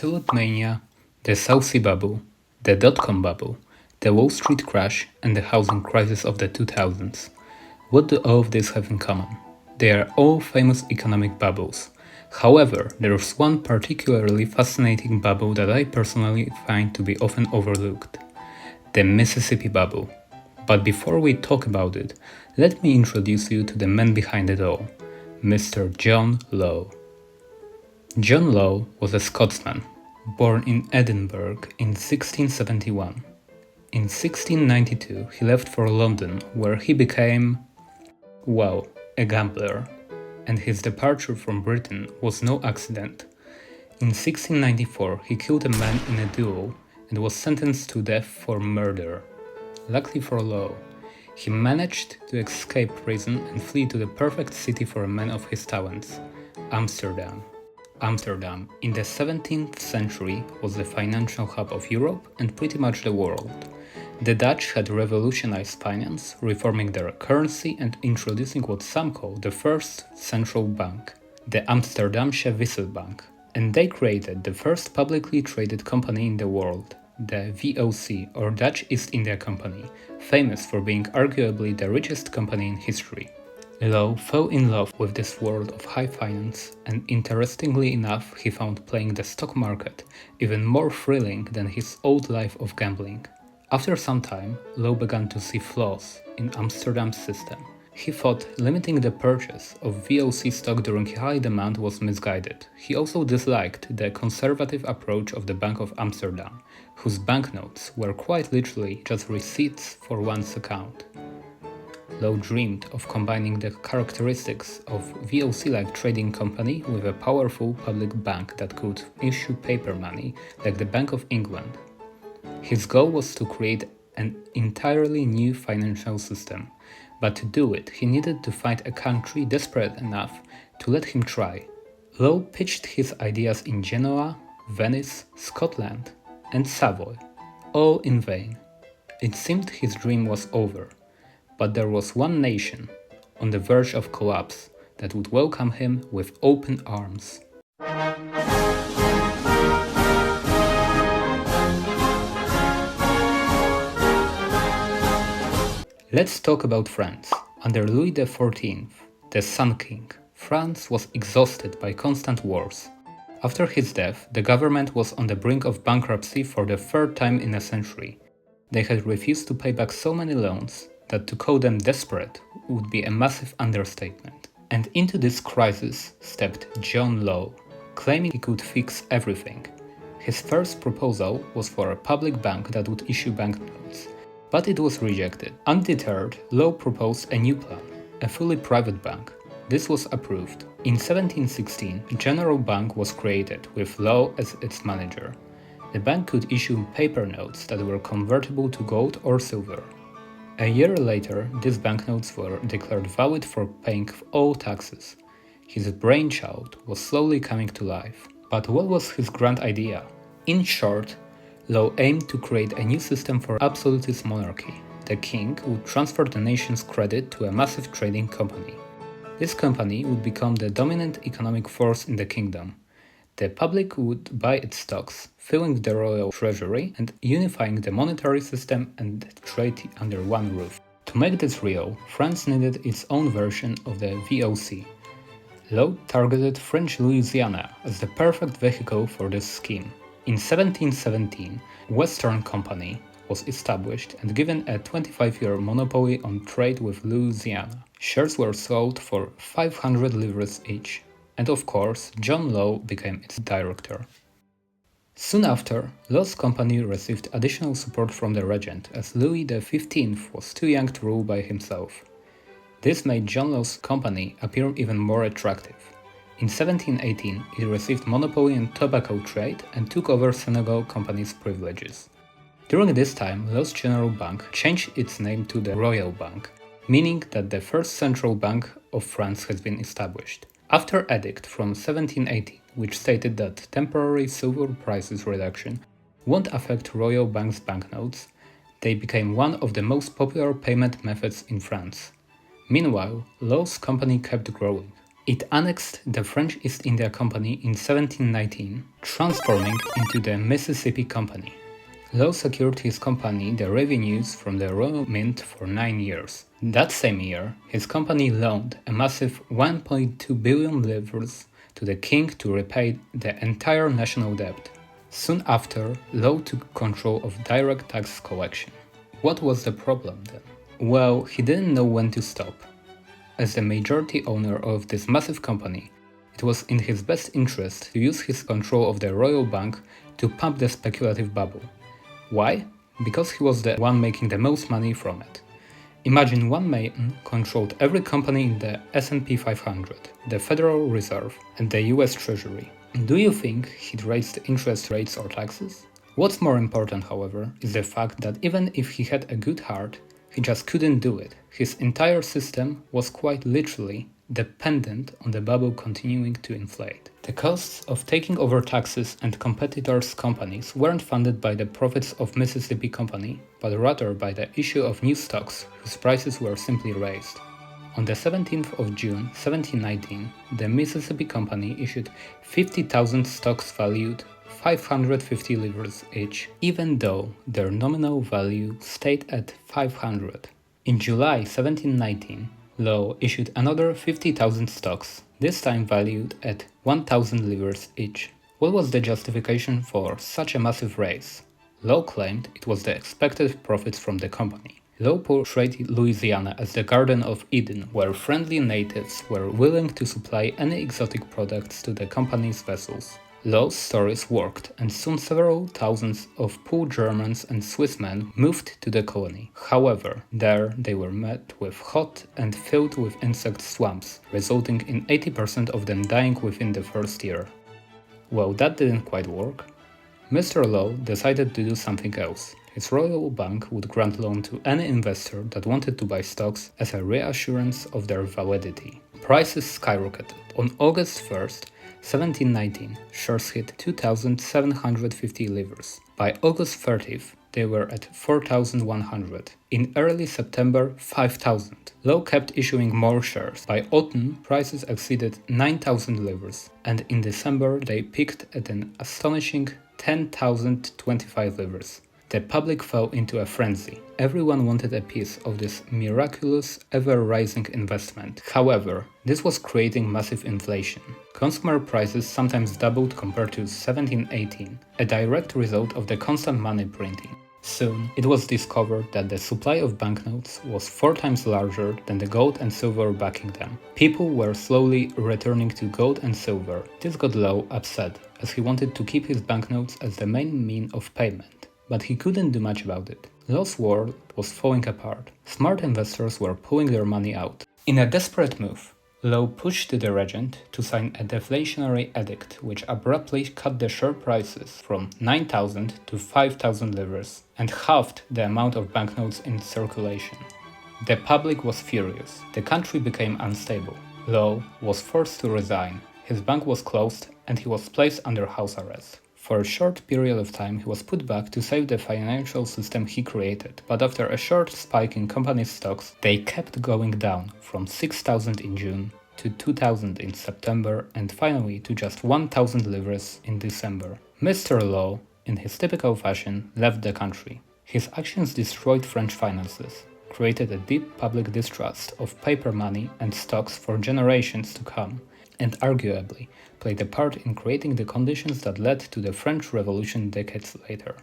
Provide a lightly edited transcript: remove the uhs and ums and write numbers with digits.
Tulip Mania, the South Sea bubble, the dot-com bubble, the Wall Street crash, and the housing crisis of the 2000s. What do all of these have in common? They are all famous economic bubbles. However, there's one particularly fascinating bubble that I personally find to be often overlooked: the Mississippi bubble. But before we talk about it, let me introduce you to the man behind it all, Mr. John Law. John Law was a Scotsman, born in Edinburgh in 1671. In 1692, he left for London, where he became, well, a gambler, and his departure from Britain was no accident. In 1694, he killed a man in a duel and was sentenced to death for murder. Luckily for Law, he managed to escape prison and flee to the perfect city for a man of his talents, Amsterdam. Amsterdam, in the 17th century, was the financial hub of Europe and pretty much the world. The Dutch had revolutionized finance, reforming their currency and introducing what some call the first central bank, the Amsterdamse Wisselbank. And they created the first publicly traded company in the world, the VOC, or Dutch East India Company, famous for being arguably the richest company in history. Law fell in love with this world of high finance, and interestingly enough, he found playing the stock market even more thrilling than his old life of gambling. After some time, Law began to see flaws in Amsterdam's system. He thought limiting the purchase of VOC stock during high demand was misguided. He also disliked the conservative approach of the Bank of Amsterdam, whose banknotes were quite literally just receipts for one's account. Law dreamed of combining the characteristics of VOC-like trading company with a powerful public bank that could issue paper money like the Bank of England. His goal was to create an entirely new financial system, but to do it he needed to find a country desperate enough to let him try. Law pitched his ideas in Genoa, Venice, Scotland, and Savoy, all in vain. It seemed his dream was over. But there was one nation, on the verge of collapse, that would welcome him with open arms. Let's talk about France. Under Louis XIV, the Sun King, France was exhausted by constant wars. After his death, the government was on the brink of bankruptcy for the third time in a century. They had refused to pay back so many loans that to call them desperate would be a massive understatement. And into this crisis stepped John Law, claiming he could fix everything. His first proposal was for a public bank that would issue banknotes, but it was rejected. Undeterred, Law proposed a new plan, a fully private bank. This was approved. In 1716, General Bank was created, with Law as its manager. The bank could issue paper notes that were convertible to gold or silver. A year later, these banknotes were declared valid for paying all taxes. His brainchild was slowly coming to life. But what was his grand idea? In short, Law aimed to create a new system for absolutist monarchy. The king would transfer the nation's credit to a massive trading company. This company would become the dominant economic force in the kingdom. The public would buy its stocks, filling the royal treasury and unifying the monetary system and trade under one roof. To make this real, France needed its own version of the VOC. Law targeted French Louisiana as the perfect vehicle for this scheme. In 1717, Western Company was established and given a 25-year monopoly on trade with Louisiana. Shares were sold for 500 livres each. And of course, John Law became its director. Soon after, Law's company received additional support from the regent, as Louis XV was too young to rule by himself. This made John Law's company appear even more attractive. In 1718, it received monopoly on tobacco trade and took over Senegal Company's privileges. During this time, Law's General Bank changed its name to the Royal Bank, meaning that the first central bank of France has been established. After edict from 1780, which stated that temporary silver prices reduction won't affect Royal Bank's banknotes, they became one of the most popular payment methods in France. Meanwhile, Law's company kept growing. It annexed the French East India Company in 1719, transforming into the Mississippi Company. Law secured his company the revenues from the Royal Mint for 9 years. That same year, his company loaned a massive 1.2 billion livres to the king to repay the entire national debt. Soon after, Law took control of direct tax collection. What was the problem then? Well, he didn't know when to stop. As the majority owner of this massive company, it was in his best interest to use his control of the Royal Bank to pump the speculative bubble. Why? Because he was the one making the most money from it. Imagine one man controlled every company in the S&P 500, the Federal Reserve, and the US Treasury. Do you think he'd raise the interest rates or taxes? What's more important, however, is the fact that even if he had a good heart, he just couldn't do it. His entire system was quite literally dependent on the bubble continuing to inflate. The costs of taking over taxes and competitors' companies weren't funded by the profits of Mississippi Company, but rather by the issue of new stocks whose prices were simply raised. On the 17th of June 1719, the Mississippi Company issued 50,000 stocks valued 550 livres each, even though their nominal value stayed at 500. In July 1719, Law issued another 50,000 stocks, this time valued at 1,000 livres each. What was the justification for such a massive raise? Law claimed it was the expected profits from the company. Law portrayed Louisiana as the Garden of Eden, where friendly natives were willing to supply any exotic products to the company's vessels. Law's stories worked, and soon several thousands of poor Germans and Swiss men moved to the colony. However, there they were met with hot and filled with insect swamps, resulting in 80% of them dying within the first year. Well, that didn't quite work. Mr. Law decided to do something else. His Royal Bank would grant loan to any investor that wanted to buy stocks as a reassurance of their validity. Prices skyrocketed. On August 1st, 1719, shares hit 2,750 livres. By August 30th, they were at 4,100. In early September, 5,000. Law kept issuing more shares. By autumn, prices exceeded 9,000 livres, and in December they peaked at an astonishing 10,025 livres. The public fell into a frenzy. Everyone wanted a piece of this miraculous, ever-rising investment. However, this was creating massive inflation. Consumer prices sometimes doubled compared to 1718, a direct result of the constant money printing. Soon, it was discovered that the supply of banknotes was 4 times larger than the gold and silver backing them. People were slowly returning to gold and silver. This got Law upset, as he wanted to keep his banknotes as the main means of payment. But he couldn't do much about it. Law's world was falling apart. Smart investors were pulling their money out. In a desperate move, Law pushed the regent to sign a deflationary edict which abruptly cut the share prices from 9,000 to 5,000 livres and halved the amount of banknotes in circulation. The public was furious. The country became unstable. Law was forced to resign. His bank was closed and he was placed under house arrest. For a short period of time, he was put back to save the financial system he created, but after a short spike in company stocks, they kept going down from 6,000 in June to 2,000 in September and finally to just 1,000 livres in December. Mr. Law, in his typical fashion, left the country. His actions destroyed French finances, created a deep public distrust of paper money and stocks for generations to come, and arguably played a part in creating the conditions that led to the French Revolution decades later.